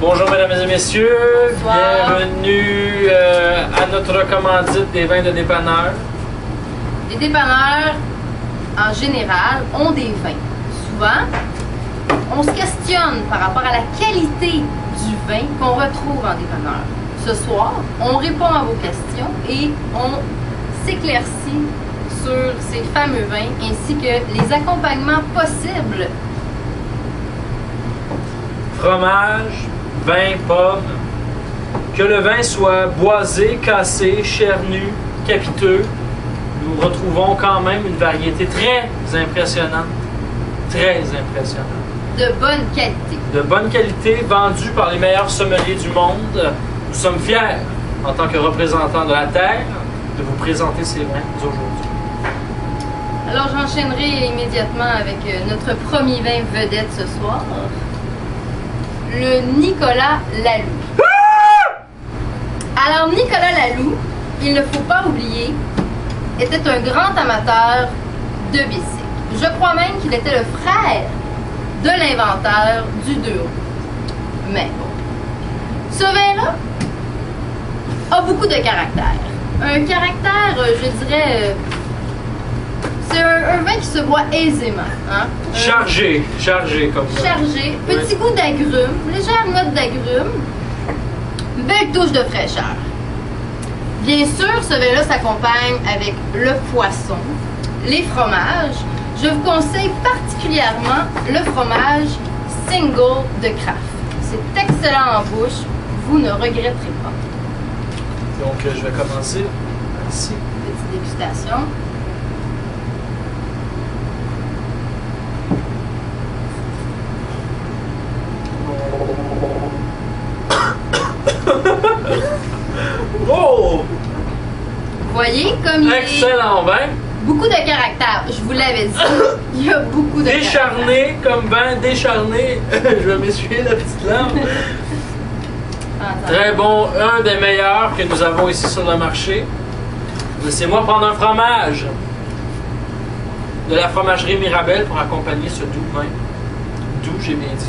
Bonjour mesdames et messieurs, Bonsoir. bienvenue à notre commandite des vins de dépanneur. Les dépanneurs, en général, ont des vins. Souvent, on se questionne par rapport à la qualité du vin qu'on retrouve en dépanneur. Ce soir, on répond à vos questions et on s'éclaircit sur ces fameux vins ainsi que les accompagnements possibles. Fromage, vin, pomme. Que le vin soit boisé, cassé, charnu, capiteux, nous retrouvons quand même une variété très impressionnante. Très impressionnante. De bonne qualité. De bonne qualité, vendue par les meilleurs sommeliers du monde. Nous sommes fiers, en tant que représentants de la Terre, de vous présenter ces vins aujourd'hui. Alors j'enchaînerai immédiatement avec notre premier vin vedette ce soir. Le Nicolas Laloux. Alors Nicolas Laloux, il ne faut pas oublier, était un grand amateur de bicycles. Je crois même qu'il était le frère de l'inventeur du 2 roues. Mais bon, ce vin-là a beaucoup de caractère. Un caractère, je dirais, c'est un vin qui se boit aisément. Hein? Chargé comme ça. Chargé, petit goût d'agrumes, légère note d'agrumes, belle touche de fraîcheur. Bien sûr, ce vin-là s'accompagne avec le poisson, les fromages. Je vous conseille particulièrement le fromage single de Kraft. C'est excellent en bouche, vous ne regretterez pas. Donc, je vais commencer ici. Petite dégustation. Oh! Vous voyez, comme il est Excellent vin. beaucoup de caractère, je vous l'avais dit, il y a beaucoup de caractère. Décharné comme vin, décharné. Je vais m'essuyer la petite lame. Très bon, un des meilleurs que nous avons ici sur le marché. Laissez-moi prendre un fromage de la fromagerie Mirabelle pour accompagner ce doux vin. Doux, j'ai bien dit.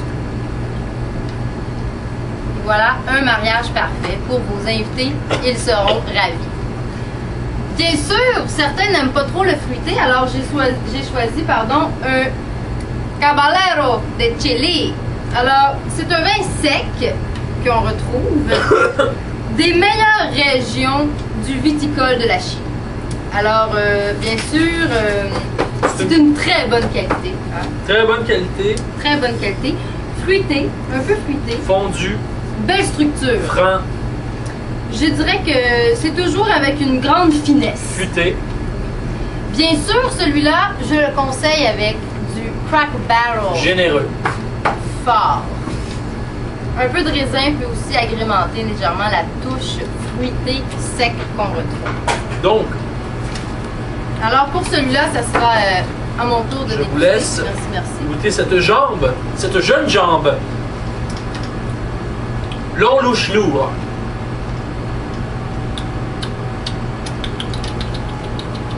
Voilà un mariage parfait pour vos invités, ils seront ravis. Bien sûr, certains n'aiment pas trop le fruité, alors j'ai choisi un Caballero de Chile. Alors, c'est un vin sec qu'on retrouve des meilleures régions du viticole de la Chine. Alors, bien sûr, c'est une très bonne qualité. Hein? Très bonne qualité, Très bonne qualité. Fruité, un peu fruité. fondu, Belle structure. franc, Je dirais que c'est toujours avec une grande finesse. futé. Bien sûr, celui-là, je le conseille avec du crack barrel Généreux. fort. Un peu de raisin peut aussi agrémenter légèrement la touche fruitée sec qu'on retrouve. Donc, Alors pour celui-là, ça sera à mon tour de je vous déguster. laisse Merci. goûter cette jambe, cette jeune jambe. Long, louche, lourd.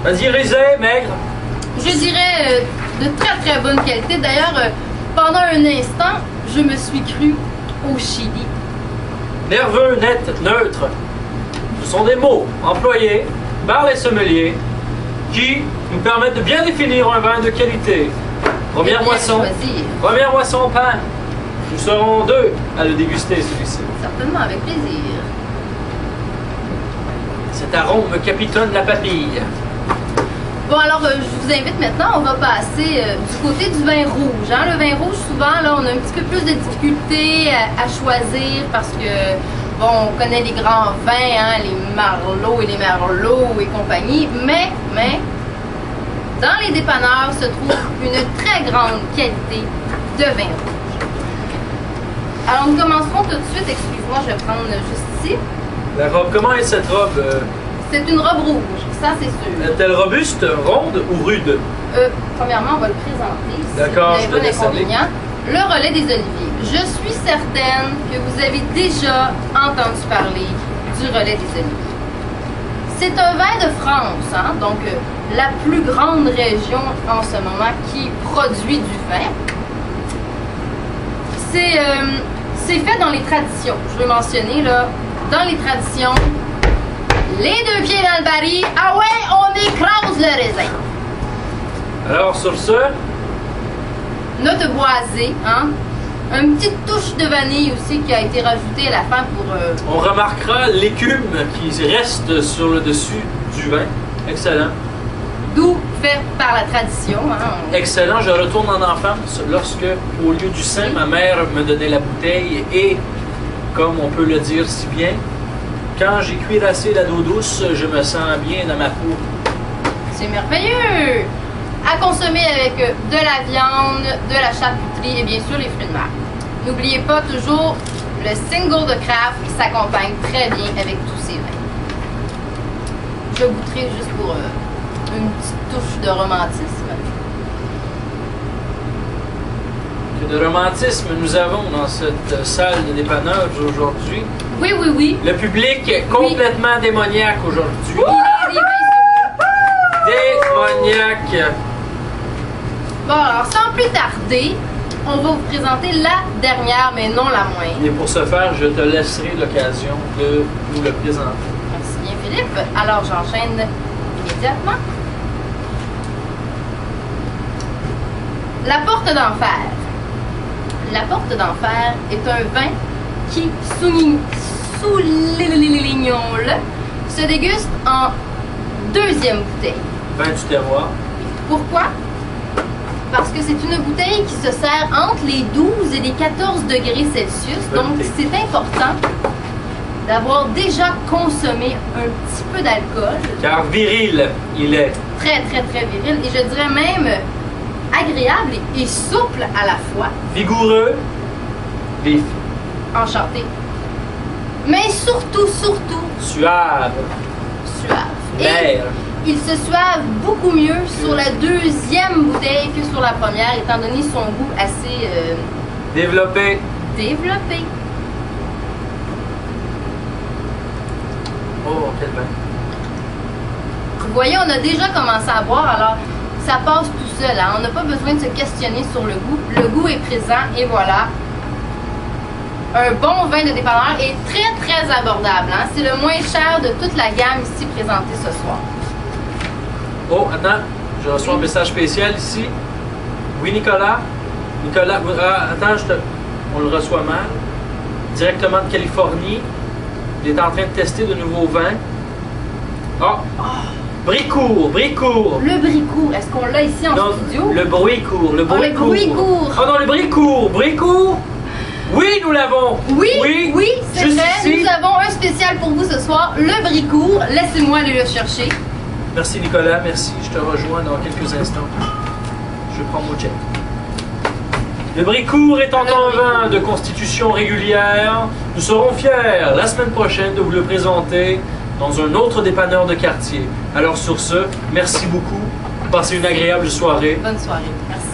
Vas-y, raisin, maigre. Je dirais de très très bonne qualité. D'ailleurs, pendant un instant, je me suis cru au Chili. Nerveux, net, neutre. Ce sont des mots employés par les sommeliers qui nous permettent de bien définir un vin de qualité. Première Bien moisson. choisi. Première moisson pain. Nous serons deux à le déguster, celui-ci. Certainement, avec plaisir. Cet arôme me capitonne la papille. Bon, alors, je vous invite maintenant, on va passer du côté du vin rouge. Hein? Le vin rouge, souvent, là, on a un petit peu plus de difficulté à choisir parce que, bon, on connaît les grands vins, hein, les Marlots et les Merlots et compagnie, mais, dans les dépanneurs se trouve une très grande qualité de vin rouge. Alors, nous commencerons tout de suite, excuse-moi, je vais prendre juste ici. La robe, comment est cette robe? C'est une robe rouge, ça c'est sûr. Est-elle robuste, ronde ou rude? Premièrement, on va le présenter. Si D'accord, vous je te n'avez pas laisse d'inconvénient. Le relais des oliviers. Je suis certaine que vous avez déjà entendu parler du relais des oliviers. C'est un vin de France, hein, donc la plus grande région en ce moment qui produit du vin. c'est fait dans les traditions. Je veux mentionner, là, dans les traditions, les deux pieds dans le baril. Ah ouais, on écrase le raisin. Alors, sur ce, Note boisée, hein? Une petite touche de vanille aussi qui a été rajoutée à la fin pour... on remarquera l'écume qui reste sur le dessus du vin. Excellent. D'où fait par la tradition. Hein? Excellent. Je retourne en enfance lorsque, au lieu du sein, ma mère me donnait la bouteille et, comme on peut le dire si bien, quand j'ai cuirassé la d'eau douce, je me sens bien dans ma peau. C'est merveilleux! À consommer avec de la viande, de la charcuterie et bien sûr les fruits de mer. N'oubliez pas toujours le single de craft qui s'accompagne très bien avec tous ces vins. Je goûterai juste pour une petite touche de romantisme. Que de romantisme nous avons dans cette salle de dépannage aujourd'hui. Oui, oui, oui. Le public est complètement démoniaque aujourd'hui. Il est Démoniaque! Bon, alors sans plus tarder, on va vous présenter la dernière, mais non la moindre. Et pour ce faire, je te laisserai l'occasion de nous le présenter. Merci bien, Philippe. Alors, j'enchaîne immédiatement. La Porte d'Enfer. La Porte d'Enfer est un vin qui, soulignons-le, se déguste en deuxième bouteille. Vin du terroir. Pourquoi? Parce que c'est une bouteille qui se sert entre les 12 et les 14 degrés Celsius. Donc, c'est important d'avoir déjà consommé un petit peu d'alcool. Car viril, il est. Très, très, très viril. Et je dirais même agréable et souple à la fois. Vigoureux, vif. Enchanté. Mais surtout, Suave. suave. Et L'air. il se suave beaucoup mieux sur la deuxième bouteille que sur la première, étant donné son goût assez Développé. développé. Oh, quel vin. Vous voyez, on a déjà commencé à boire, alors ça passe tout seul. Hein? On n'a pas besoin de se questionner sur le goût. Le goût est présent et voilà. Un bon vin de dépanneur est très, très abordable. Hein? C'est le moins cher de toute la gamme ici présentée ce soir. Oh, attends. Je reçois un message spécial ici. Oui, Nicolas. Nicolas, attends, on le reçoit mal. Directement de Californie. Il est en train de tester de nouveaux vins. Ah! Bricourt. Le Bricourt, est-ce qu'on l'a ici en Non, studio? le Bricourt. le Bricourt. Oh non, le Bricourt. Oui, nous l'avons. Oui, c'est Juste vrai. ici. Nous avons un spécial pour vous ce soir, le Bricourt. Laissez-moi aller le chercher. Merci, Nicolas. Merci. Je te rejoins dans quelques instants. Je prends mon check. Le Bricourt étant un vin de constitution régulière, nous serons fiers la semaine prochaine de vous le présenter dans un autre dépanneur de quartier. Alors sur ce, merci beaucoup. Passez une agréable soirée. Bonne soirée. Merci.